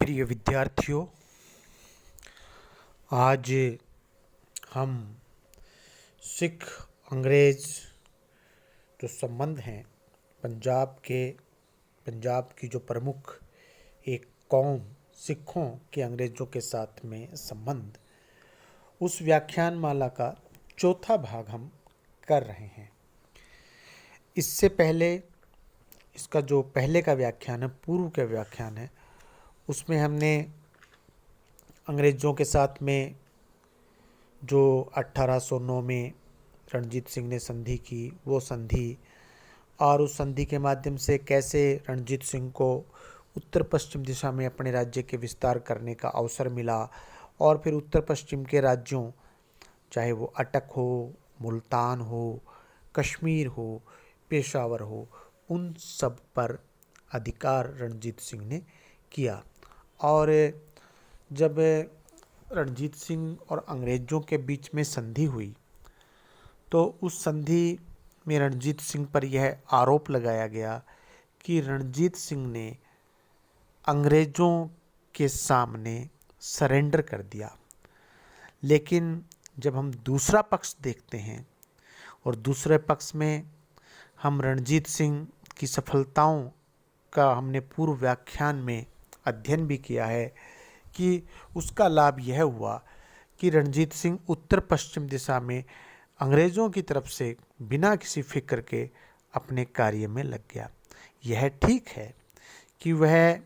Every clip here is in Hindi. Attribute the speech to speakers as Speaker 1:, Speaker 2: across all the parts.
Speaker 1: प्रिय विद्यार्थियों, आज हम सिख अंग्रेज़ जो संबंध हैं पंजाब की जो प्रमुख एक कौम सिखों के अंग्रेज़ों के साथ में संबंध, उस व्याख्यान माला का चौथा भाग हम कर रहे हैं। इससे पहले इसका जो पहले का व्याख्यान है, पूर्व का व्याख्यान है, उसमें हमने अंग्रेज़ों के साथ में जो 1809 में रणजीत सिंह ने संधि की, वो संधि और उस संधि के माध्यम से कैसे रणजीत सिंह को उत्तर पश्चिम दिशा में अपने राज्य के विस्तार करने का अवसर मिला, और फिर उत्तर पश्चिम के राज्यों, चाहे वो अटक हो, मुल्तान हो, कश्मीर हो, पेशावर हो, उन सब पर अधिकार रणजीत सिंह ने किया। और जब रणजीत सिंह और अंग्रेज़ों के बीच में संधि हुई तो उस संधि में रणजीत सिंह पर यह आरोप लगाया गया कि रणजीत सिंह ने अंग्रेज़ों के सामने सरेंडर कर दिया। लेकिन जब हम दूसरा पक्ष देखते हैं और दूसरे पक्ष में हम रणजीत सिंह की सफलताओं का हमने पूर्व व्याख्यान में अध्ययन भी किया है कि उसका लाभ यह हुआ कि रणजीत सिंह उत्तर पश्चिम दिशा में अंग्रेज़ों की तरफ से बिना किसी फिक्र के अपने कार्य में लग गया। यह ठीक है कि वह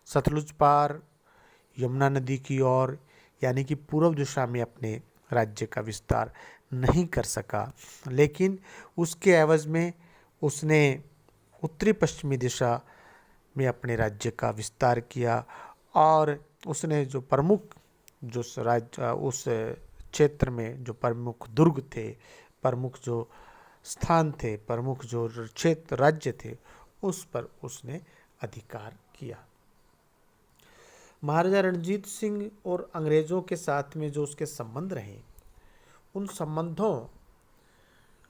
Speaker 1: सतलुज पार यमुना नदी की ओर यानी कि पूर्व दिशा में अपने राज्य का विस्तार नहीं कर सका, लेकिन उसके एवज में उसने उत्तरी पश्चिमी दिशा में अपने राज्य का विस्तार किया। और उसने जो प्रमुख जो राज्य उस क्षेत्र में जो प्रमुख दुर्ग थे, प्रमुख जो स्थान थे, प्रमुख जो क्षेत्र राज्य थे, उस पर उसने अधिकार किया। महाराजा रणजीत सिंह और अंग्रेज़ों के साथ में जो उसके संबंध रहे, उन संबंधों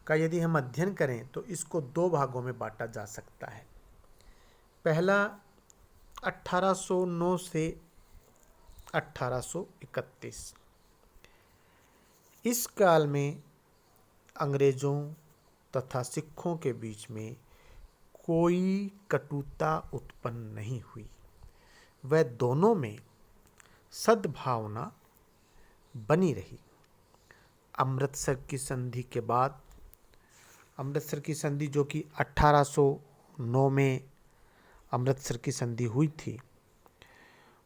Speaker 1: का यदि हम अध्ययन करें तो इसको दो भागों में बांटा जा सकता है। पहला 1809 से 1831, इस काल में अंग्रेज़ों तथा सिखों के बीच में कोई कटुता उत्पन्न नहीं हुई। वह दोनों में सद्भावना बनी रही। अमृतसर की संधि के बाद, अमृतसर की संधि जो कि 1809 में अमृतसर की संधि हुई थी,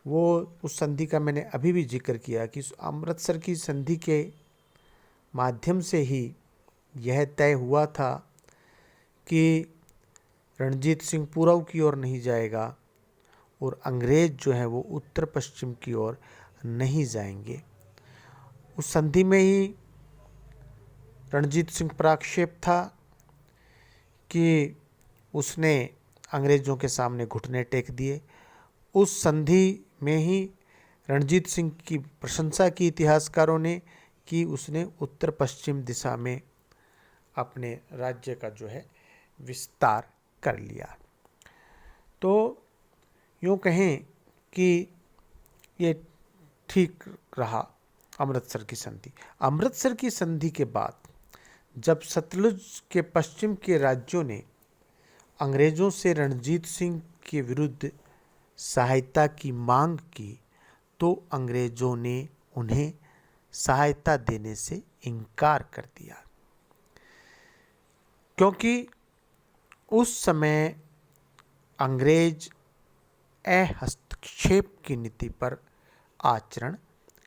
Speaker 1: वो उस संधि का मैंने अभी भी जिक्र किया कि अमृतसर की संधि के माध्यम से ही यह तय हुआ था कि रणजीत सिंह पूर्व की ओर नहीं जाएगा और अंग्रेज़ जो है वो उत्तर पश्चिम की ओर नहीं जाएंगे। उस संधि में ही रणजीत सिंह पर आक्षेप था कि उसने अंग्रेज़ों के सामने घुटने टेक दिए। उस संधि में ही रणजीत सिंह की प्रशंसा की इतिहासकारों ने कि उसने उत्तर पश्चिम दिशा में अपने राज्य का जो है विस्तार कर लिया। तो यूँ कहें कि ये ठीक रहा अमृतसर की संधि। अमृतसर की संधि के बाद जब सतलुज के पश्चिम के राज्यों ने अंग्रेज़ों से रणजीत सिंह के विरुद्ध सहायता की मांग की तो अंग्रेज़ों ने उन्हें सहायता देने से इनकार कर दिया, क्योंकि उस समय अंग्रेज हस्तक्षेप की नीति पर आचरण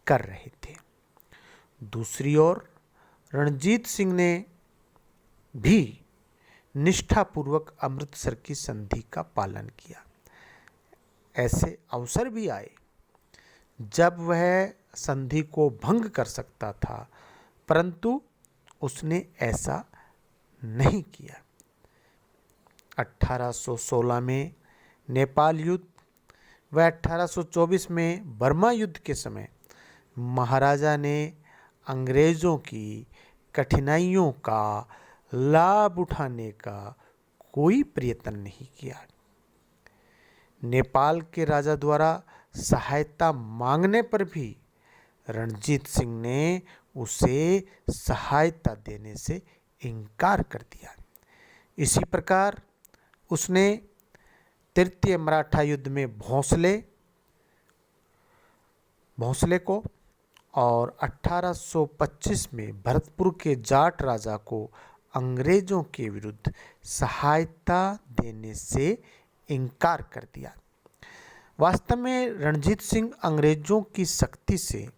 Speaker 1: कर रहे थे। दूसरी ओर रणजीत सिंह ने भी निष्ठापूर्वक अमृतसर की संधि का पालन किया। ऐसे अवसर भी आए जब वह संधि को भंग कर सकता था, परंतु उसने ऐसा नहीं किया। 1816 में नेपाल युद्ध व 1824 में बर्मा युद्ध के समय महाराजा ने अंग्रेज़ों की कठिनाइयों का लाभ उठाने का कोई प्रयत्न नहीं किया। नेपाल के राजा द्वारा सहायता मांगने पर भी रणजीत सिंह ने उसे सहायता देने से इनकार कर दिया। इसी प्रकार उसने तृतीय मराठा युद्ध में भोंसले को और 1825 में भरतपुर के जाट राजा को अंग्रेजों के विरुद्ध सहायता देने से इनकार कर दिया। वास्तव में रणजीत सिंह अंग्रेजों की शक्ति से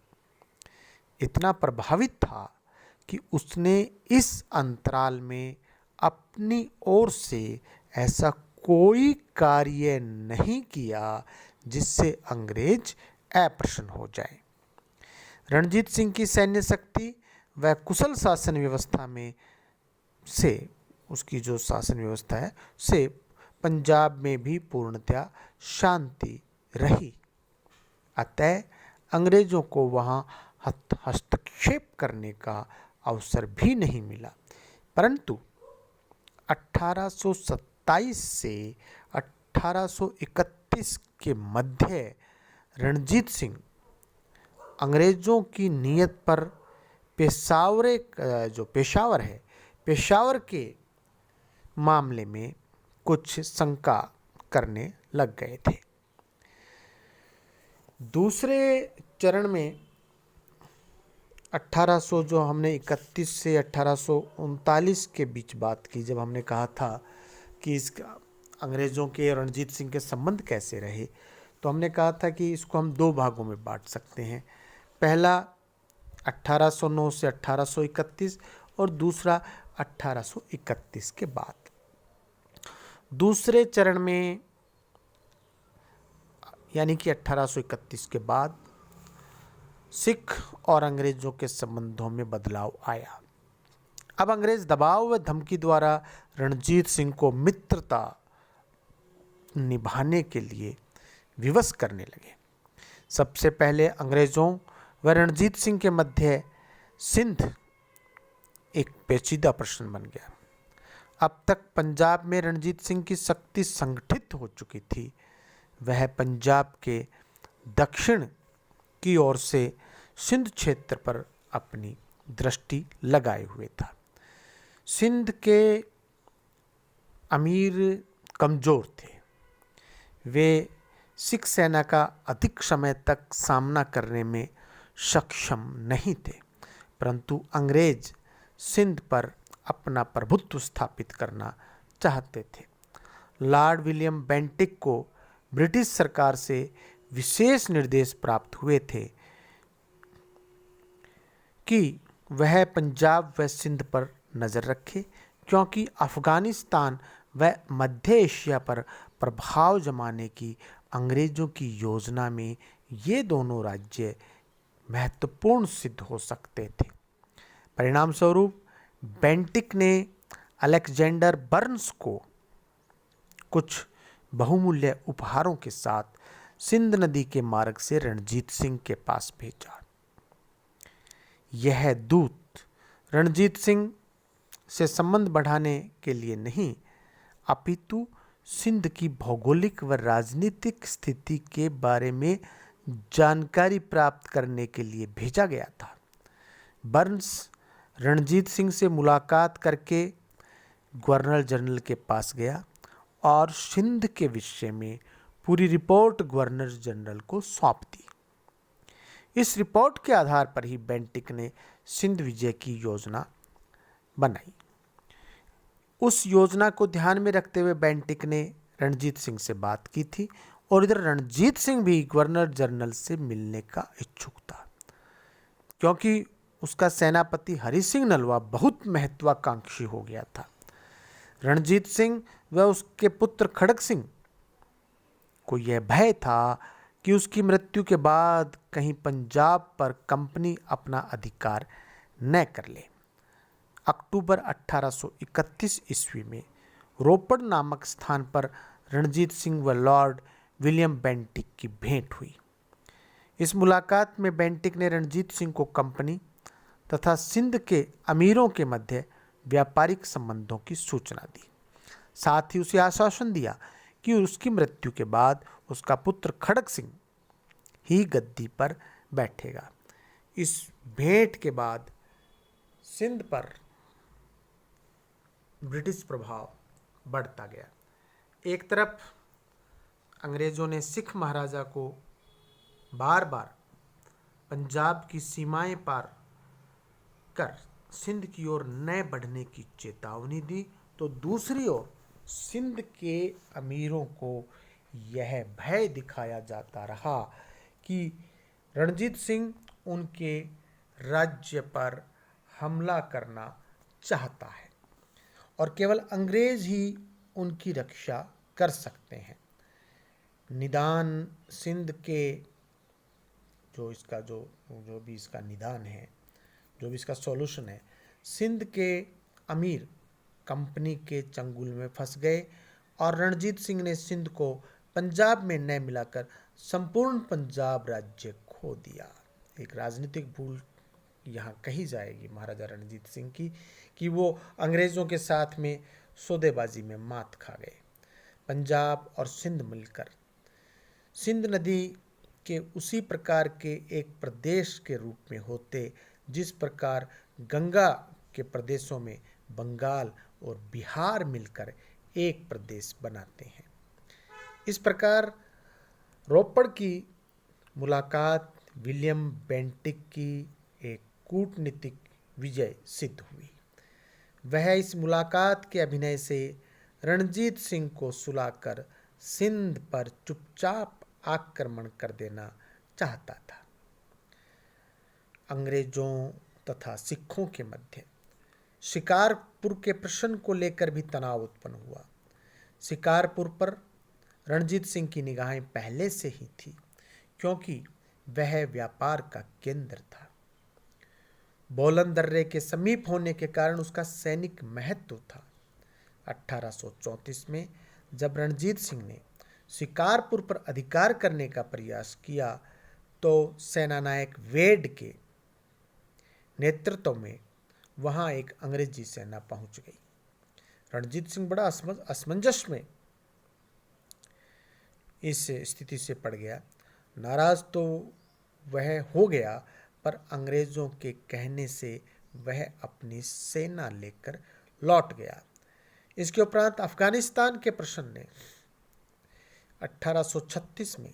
Speaker 1: इतना प्रभावित था कि उसने इस अंतराल में अपनी ओर से ऐसा कोई कार्य नहीं किया जिससे अंग्रेज अप्रसन्न हो जाए। रणजीत सिंह की सैन्य शक्ति व कुशल शासन व्यवस्था में से उसकी जो शासन व्यवस्था है से पंजाब में भी पूर्णतया शांति रही। अतः अंग्रेजों को वहाँ हस्तक्षेप करने का अवसर भी नहीं मिला। परंतु 1827 से 1831 के मध्य रणजीत सिंह अंग्रेज़ों की नीयत पर पेशावर के मामले में कुछ शंका करने लग गए थे। दूसरे चरण में 1800 जो हमने 31 से 1839 के बीच बात की, जब हमने कहा था कि इसका अंग्रेज़ों के रणजीत सिंह के संबंध कैसे रहे, तो हमने कहा था कि इसको हम दो भागों में बांट सकते हैं। पहला 1809 से 1831 और दूसरा 1831 के बाद। दूसरे चरण में यानी कि 1831 के बाद सिख और अंग्रेज़ों के संबंधों में बदलाव आया। अब अंग्रेज़ दबाव व धमकी द्वारा रणजीत सिंह को मित्रता निभाने के लिए विवश करने लगे। सबसे पहले अंग्रेज़ों व रणजीत सिंह के मध्य सिंध एक पेचीदा प्रश्न बन गया। अब तक पंजाब में रणजीत सिंह की शक्ति संगठित हो चुकी थी। वह पंजाब के दक्षिण की ओर से सिंध क्षेत्र पर अपनी दृष्टि लगाए हुए था। सिंध के अमीर कमज़ोर थे। वे सिख सेना का अधिक समय तक सामना करने में सक्षम नहीं थे, परंतु अंग्रेज सिंध पर अपना प्रभुत्व स्थापित करना चाहते थे। लॉर्ड विलियम बेंटिक को ब्रिटिश सरकार से विशेष निर्देश प्राप्त हुए थे कि वह पंजाब व सिंध पर नज़र रखे, क्योंकि अफ़गानिस्तान व मध्य एशिया पर प्रभाव जमाने की अंग्रेज़ों की योजना में ये दोनों राज्य महत्वपूर्ण सिद्ध हो सकते थे। परिणाम स्वरूप बेंटिक ने अलेक्जेंडर बर्न्स को कुछ बहुमूल्य उपहारों के साथ सिंध नदी के मार्ग से रणजीत सिंह के पास भेजा। यह दूत रणजीत सिंह से संबंध बढ़ाने के लिए नहीं, अपितु सिंध की भौगोलिक व राजनीतिक स्थिति के बारे में जानकारी प्राप्त करने के लिए भेजा गया था। बर्न्स रणजीत सिंह से मुलाकात करके गवर्नर जनरल के पास गया और सिंध के विषय में पूरी रिपोर्ट गवर्नर जनरल को सौंप दी। इस रिपोर्ट के आधार पर ही बेंटिक ने सिंध विजय की योजना बनाई। उस योजना को ध्यान में रखते हुए बेंटिक ने रणजीत सिंह से बात की थी और इधर रणजीत सिंह भी गवर्नर जनरल से मिलने का इच्छुक था, क्योंकि उसका सेनापति हरि सिंह नलवा बहुत महत्वाकांक्षी हो गया था। रणजीत सिंह व उसके पुत्र खड़ग सिंह को यह भय था कि उसकी मृत्यु के बाद कहीं पंजाब पर कंपनी अपना अधिकार न कर ले। अक्टूबर 1831 ईस्वी में रोपड़ नामक स्थान पर रणजीत सिंह व लॉर्ड विलियम बेंटिक की भेंट हुई। इस मुलाकात में बेंटिक ने रणजीत सिंह को कंपनी तथा सिंध के अमीरों के मध्य व्यापारिक संबंधों की सूचना दी। साथ ही उसे आश्वासन दिया कि उसकी मृत्यु के बाद उसका पुत्र खड़ग सिंह ही गद्दी पर बैठेगा। इस भेंट के बाद सिंध पर ब्रिटिश प्रभाव बढ़ता गया। एक तरफ अंग्रेज़ों ने सिख महाराजा को बार बार पंजाब की सीमाएं पार कर सिंध की ओर न बढ़ने की चेतावनी दी, तो दूसरी ओर सिंध के अमीरों को यह भय दिखाया जाता रहा कि रणजीत सिंह उनके राज्य पर हमला करना चाहता है और केवल अंग्रेज ही उनकी रक्षा कर सकते हैं। निदान सिंध के जो भी इसका निदान है, जो भी इसका सॉल्यूशन है, सिंध के अमीर कंपनी के चंगुल में फंस गए और रणजीत सिंह ने सिंध को पंजाब में न मिलाकर संपूर्ण पंजाब राज्य खो दिया। एक राजनीतिक भूल यहाँ कही जाएगी महाराजा रणजीत सिंह की कि वो अंग्रेज़ों के साथ में सौदेबाजी में मात खा गए। पंजाब और सिंध मिलकर सिंध नदी के उसी प्रकार के एक प्रदेश के रूप में होते जिस प्रकार गंगा के प्रदेशों में बंगाल और बिहार मिलकर एक प्रदेश बनाते हैं। इस प्रकार रोपड़ की मुलाकात विलियम बेंटिक की एक कूटनीतिक विजय सिद्ध हुई। वह इस मुलाकात के अभिनय से रणजीत सिंह को सुलाकर सिंध पर चुपचाप आक्रमण कर देना चाहता था। अंग्रेजों तथा सिखों के मध्य शिकारपुर के प्रश्न को लेकर भी तनाव उत्पन्न हुआ। शिकारपुर पर रणजीत सिंह की निगाहें पहले से ही थी, क्योंकि वह व्यापार का केंद्र था। बोलन दर्रे के समीप होने के कारण उसका सैनिक महत्व था। 1834 में जब रणजीत सिंह ने शिकारपुर पर अधिकार करने का प्रयास किया तो सेनानायक वेड के नेतृत्व में वहां एक अंग्रेजी सेना पहुंच गई। रणजीत सिंह बड़ा असमंजस में इस स्थिति से पड़ गया। नाराज तो वह हो गया, पर अंग्रेज़ों के कहने से वह अपनी सेना लेकर लौट गया। इसके उपरांत अफगानिस्तान के प्रश्न ने 1836 में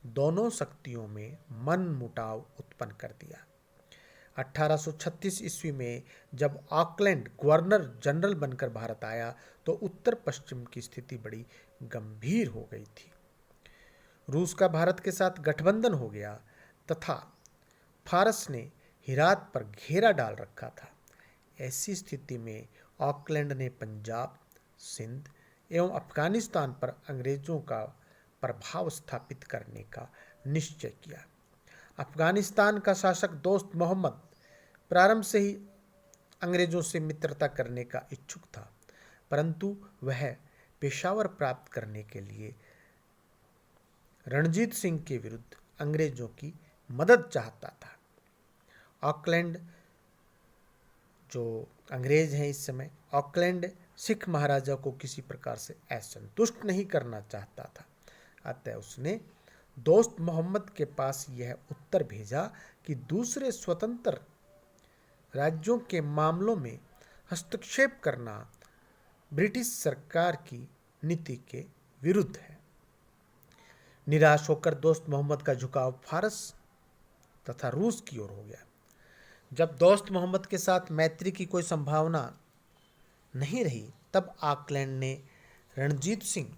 Speaker 1: दोनों शक्तियों में मनमुटाव उत्पन्न कर दिया। 1836 ईस्वी में जब ऑकलैंड गवर्नर जनरल बनकर भारत आया तो उत्तर पश्चिम की स्थिति बड़ी गंभीर हो गई थी। रूस का भारत के साथ गठबंधन हो गया तथा फारस ने हिरात पर घेरा डाल रखा था। ऐसी स्थिति में ऑकलैंड ने पंजाब, सिंध एवं अफगानिस्तान पर अंग्रेज़ों का प्रभाव स्थापित करने का निश्चय किया। अफगानिस्तान का शासक दोस्त मोहम्मद प्रारंभ से ही अंग्रेज़ों से मित्रता करने का इच्छुक था, परंतु वह पेशावर प्राप्त करने के लिए रणजीत सिंह के विरुद्ध अंग्रेज़ों की मदद चाहता था। ऑकलैंड जो अंग्रेज हैं इस समय, ऑकलैंड सिख महाराजा को किसी प्रकार से असंतुष्ट नहीं करना चाहता था। अतः उसने दोस्त मोहम्मद के पास यह उत्तर भेजा कि दूसरे स्वतंत्र राज्यों के मामलों में हस्तक्षेप करना ब्रिटिश सरकार की नीति के विरुद्ध है। निराश होकर दोस्त मोहम्मद का झुकाव फारस तथा रूस की ओर हो गया। जब दोस्त मोहम्मद के साथ मैत्री की कोई संभावना नहीं रही, तब ऑकलैंड ने रणजीत सिंह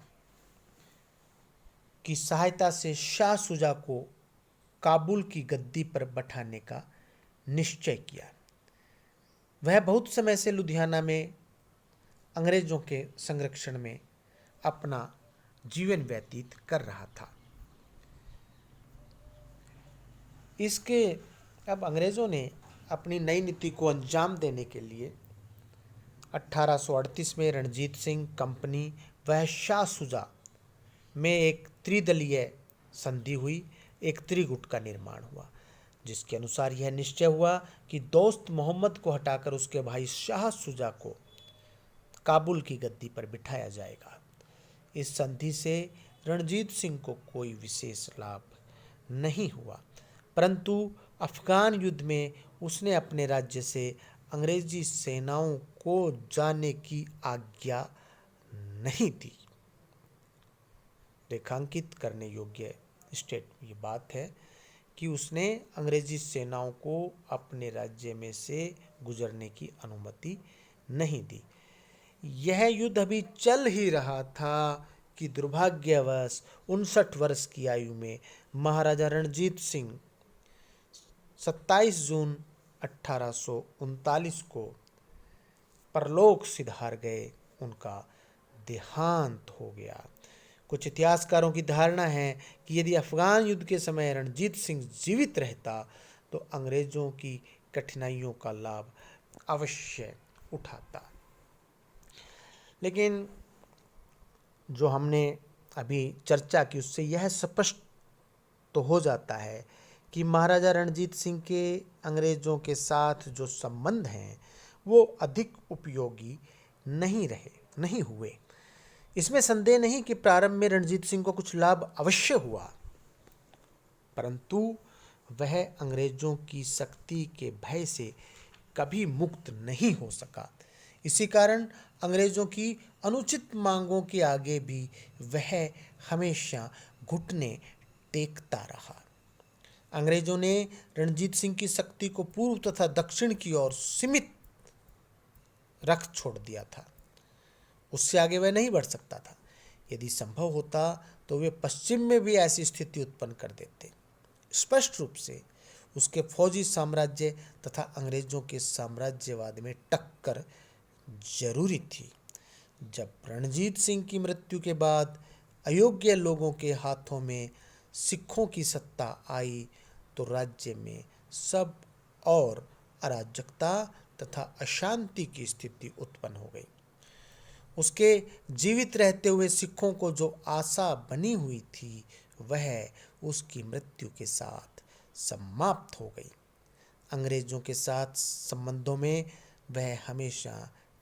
Speaker 1: की सहायता से शाह शुजा को काबुल की गद्दी पर बैठाने का निश्चय किया। वह बहुत समय से लुधियाना में अंग्रेज़ों के संरक्षण में अपना जीवन व्यतीत कर रहा था। इसके अब अंग्रेज़ों ने अपनी नई नीति को अंजाम देने के लिए 1838 में रणजीत सिंह कंपनी व शाह शुजा में एक त्रिदलीय संधि हुई, एक त्रिगुट का निर्माण हुआ, जिसके अनुसार यह निश्चय हुआ कि दोस्त मोहम्मद को हटाकर उसके भाई शाह शुजा को काबुल की गद्दी पर बिठाया जाएगा। इस संधि से रणजीत सिंह को कोई विशेष लाभ नहीं हुआ, परंतु अफ़गान युद्ध में उसने अपने राज्य से अंग्रेजी सेनाओं को जाने की आज्ञा नहीं दी। रेखांकित करने योग्य ये बात है कि उसने अंग्रेजी सेनाओं को अपने राज्य में से गुजरने की अनुमति नहीं दी। यह युद्ध अभी चल ही रहा था कि दुर्भाग्यवश 59 वर्ष की आयु में महाराजा रणजीत सिंह 27 जून 1839 को परलोक सिधार गए, उनका देहांत हो गया। कुछ इतिहासकारों की धारणा है कि यदि अफगान युद्ध के समय रणजीत सिंह जीवित रहता तो अंग्रेजों की कठिनाइयों का लाभ अवश्य उठाता। लेकिन जो हमने अभी चर्चा की उससे यह स्पष्ट तो हो जाता है कि महाराजा रणजीत सिंह के अंग्रेजों के साथ जो संबंध हैं वो अधिक उपयोगी नहीं हुए। इसमें संदेह नहीं कि प्रारंभ में रणजीत सिंह को कुछ लाभ अवश्य हुआ, परंतु वह अंग्रेजों की शक्ति के भय से कभी मुक्त नहीं हो सका। इसी कारण अंग्रेजों की अनुचित मांगों के आगे भी वह हमेशा घुटने टेकता रहा। अंग्रेजों ने रणजीत सिंह की शक्ति को पूर्व तथा दक्षिण की ओर सीमित रख छोड़ दिया था, उससे आगे वह नहीं बढ़ सकता था। यदि संभव होता तो वे पश्चिम में भी ऐसी स्थिति उत्पन्न कर देते। स्पष्ट रूप से उसके फौजी साम्राज्य तथा अंग्रेजों के साम्राज्यवाद में टक्कर जरूरी थी। जब रणजीत सिंह की मृत्यु के बाद अयोग्य लोगों के हाथों में सिखों की सत्ता आई तो राज्य में सब और अराजकता तथा अशांति की स्थिति उत्पन्न हो गई। उसके जीवित रहते हुए सिखों को जो आशा बनी हुई थी वह उसकी मृत्यु के साथ समाप्त हो गई। अंग्रेजों के साथ संबंधों में वह हमेशा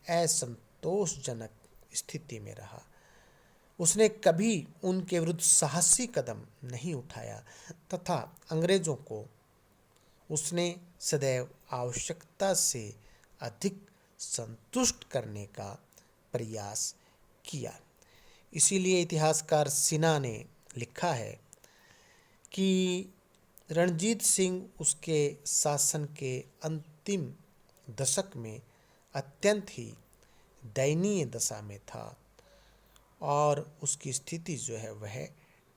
Speaker 1: असंतोषजनक स्थिति में रहा। उसने कभी उनके विरुद्ध साहसी कदम नहीं उठाया तथा अंग्रेजों को उसने सदैव आवश्यकता से अधिक संतुष्ट करने का प्रयास किया। इसीलिए इतिहासकार सिन्हा ने लिखा है कि रणजीत सिंह उसके शासन के अंतिम दशक में अत्यंत ही दयनीय दशा में था और उसकी स्थिति जो है वह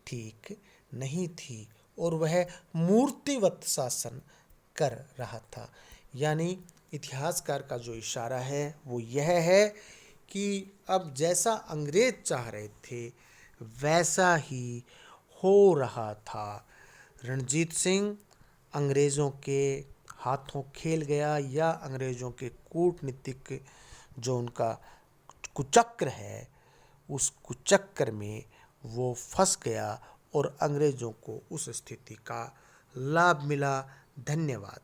Speaker 1: ठीक नहीं थी और वह मूर्तिवत शासन कर रहा था। यानी इतिहासकार का जो इशारा है वो यह है कि अब जैसा अंग्रेज चाह रहे थे वैसा ही हो रहा था। रणजीत सिंह अंग्रेज़ों के हाथों खेल गया या अंग्रेज़ों के कूटनीतिक जो उनका कुचक्र है उस कुचक्र में वो फंस गया और अंग्रेज़ों को उस स्थिति का लाभ मिला। धन्यवाद।